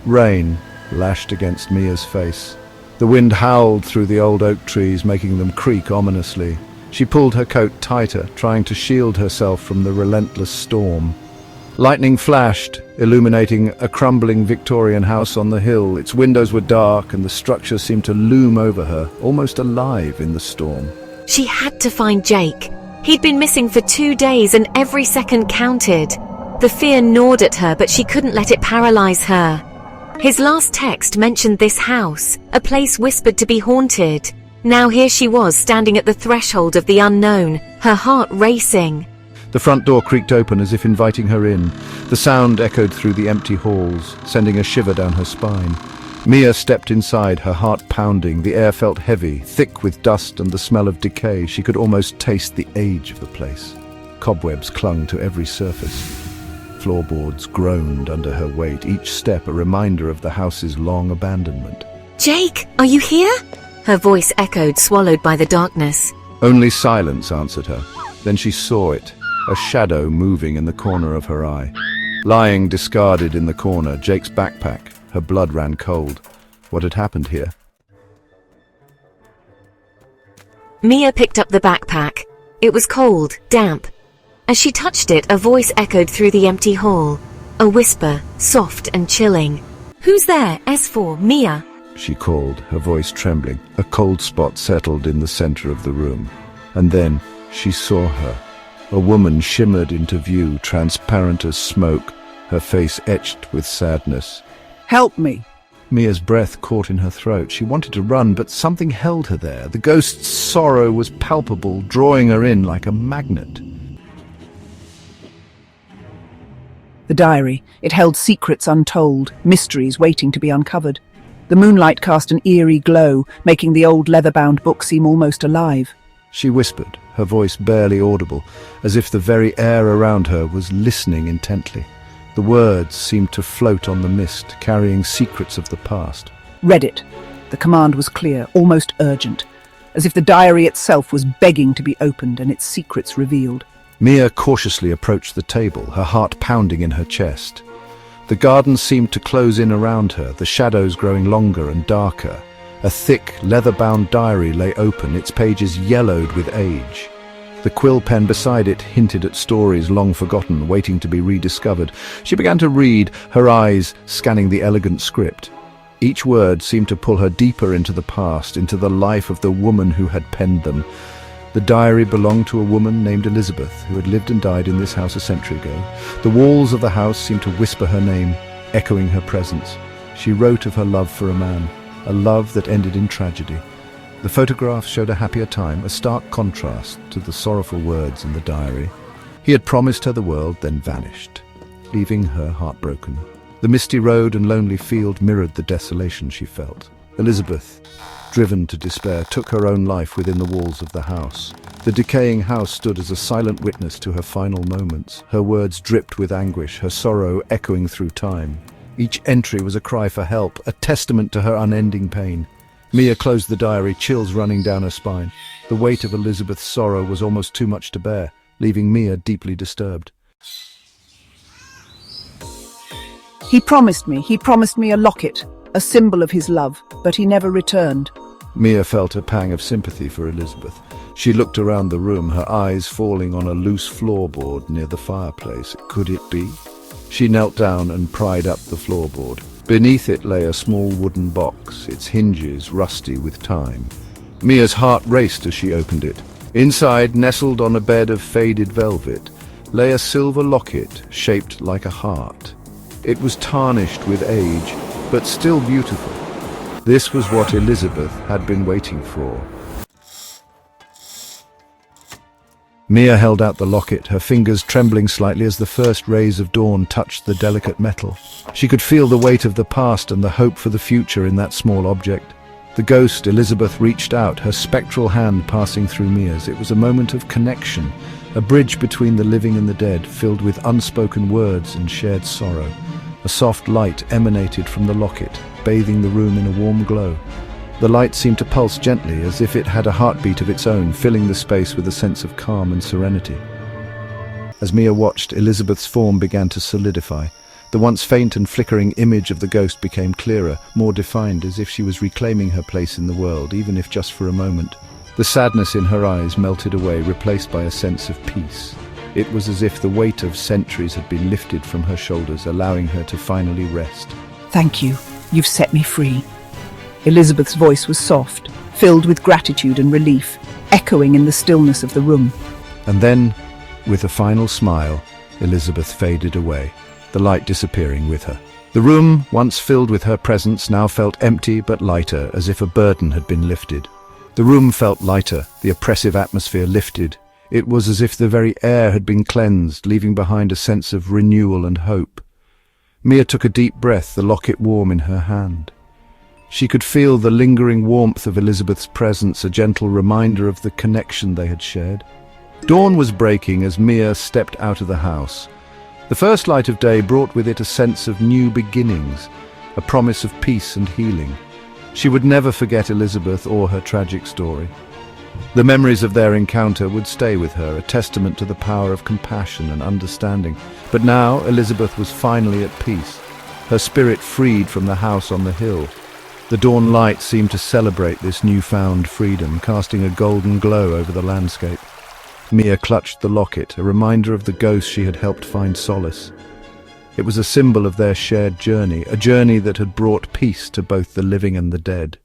Rain lashed against Mia's face. The wind howled through the old oak trees, making them creak ominously. She pulled her coat tighter, trying to shield herself from the relentless storm. Lightning flashed, illuminating a crumbling Victorian house on the hill. Its windows were dark, and the structure seemed to loom over her, almost alive in the storm. She had to find Jake. He'd been missing for 2 days, and every second counted. The fear gnawed at her, but she couldn't let it paralyze her. His last text mentioned this house, a place whispered to be haunted. Now here she was, standing at the threshold of the unknown, her heart racing. The front door creaked open as if inviting her in. The sound echoed through the empty halls, sending a shiver down her spine. Mia stepped inside, her heart pounding. The air felt heavy, thick with dust and the smell of decay. She could almost taste the age of the place. Cobwebs clung to every surface. Floorboards groaned under her weight, each step a reminder of the house's long abandonment. "Jake, are you here?" Her voice echoed, swallowed by the darkness. Only silence answered her. Then she saw it, a shadow moving in the corner of her eye. Lying discarded in the corner, Jake's backpack. Her blood ran cold. What had happened here? Mia picked up the backpack. It was cold, damp. As she touched it, a voice echoed through the empty hall. A whisper, soft and chilling. "Who's there? S4, Mia," she called, her voice trembling. A cold spot settled in the center of the room. And then she saw her. A woman shimmered into view, transparent as smoke, her face etched with sadness. "Help me!" Mia's breath caught in her throat. She wanted to run, but something held her there. The ghost's sorrow was palpable, drawing her in like a magnet. The diary. It held secrets untold, mysteries waiting to be uncovered. The moonlight cast an eerie glow, making the old leather-bound book seem almost alive. She whispered, her voice barely audible, as if the very air around her was listening intently. The words seemed to float on the mist, carrying secrets of the past. Read it. The command was clear, almost urgent, as if the diary itself was begging to be opened and its secrets revealed. Mia cautiously approached the table, her heart pounding in her chest. The garden seemed to close in around her, the shadows growing longer and darker. A thick, leather-bound diary lay open, its pages yellowed with age. The quill pen beside it hinted at stories long forgotten, waiting to be rediscovered. She began to read, her eyes scanning the elegant script. Each word seemed to pull her deeper into the past, into the life of the woman who had penned them. The diary belonged to a woman named Elizabeth, who had lived and died in this house a century ago. The walls of the house seemed to whisper her name, echoing her presence. She wrote of her love for a man, a love that ended in tragedy. The photographs showed a happier time, a stark contrast to the sorrowful words in the diary. He had promised her the world, then vanished, leaving her heartbroken. The misty road and lonely field mirrored the desolation she felt. Elizabeth, driven to despair, took her own life within the walls of the house. The decaying house stood as a silent witness to her final moments. Her words dripped with anguish, her sorrow echoing through time. Each entry was a cry for help, a testament to her unending pain. Mia closed the diary, chills running down her spine. The weight of Elizabeth's sorrow was almost too much to bear, leaving Mia deeply disturbed. He promised me a locket, a symbol of his love, but he never returned. Mia felt a pang of sympathy for Elizabeth. She looked around the room, her eyes falling on a loose floorboard near the fireplace. Could it be? She knelt down and pried up the floorboard. Beneath it lay a small wooden box, its hinges rusty with time. Mia's heart raced as she opened it. Inside, nestled on a bed of faded velvet, lay a silver locket shaped like a heart. It was tarnished with age, but still beautiful. This was what Elizabeth had been waiting for. Mia held out the locket, her fingers trembling slightly as the first rays of dawn touched the delicate metal. She could feel the weight of the past and the hope for the future in that small object. The ghost, Elizabeth, reached out, her spectral hand passing through Mia's. It was a moment of connection, a bridge between the living and the dead, filled with unspoken words and shared sorrow. A soft light emanated from the locket, bathing the room in a warm glow. The light seemed to pulse gently, as if it had a heartbeat of its own, filling the space with a sense of calm and serenity. As Mia watched, Elizabeth's form began to solidify. The once faint and flickering image of the ghost became clearer, more defined, as if she was reclaiming her place in the world, even if just for a moment. The sadness in her eyes melted away, replaced by a sense of peace. It was as if the weight of centuries had been lifted from her shoulders, allowing her to finally rest. Thank you. You've set me free. Elizabeth's voice was soft, filled with gratitude and relief, echoing in the stillness of the room. And then, with a final smile, Elizabeth faded away, the light disappearing with her. The room, once filled with her presence, now felt empty but lighter, as if a burden had been lifted. The room felt lighter, the oppressive atmosphere lifted. It was as if the very air had been cleansed, leaving behind a sense of renewal and hope. Mia took a deep breath, the locket warm in her hand. She could feel the lingering warmth of Elizabeth's presence, a gentle reminder of the connection they had shared. Dawn was breaking as Mia stepped out of the house. The first light of day brought with it a sense of new beginnings, a promise of peace and healing. She would never forget Elizabeth or her tragic story. The memories of their encounter would stay with her, a testament to the power of compassion and understanding. But now Elizabeth was finally at peace, her spirit freed from the house on the hill. The dawn light seemed to celebrate this newfound freedom, casting a golden glow over the landscape. Mia clutched the locket, a reminder of the ghost she had helped find solace. It was a symbol of their shared journey, a journey that had brought peace to both the living and the dead.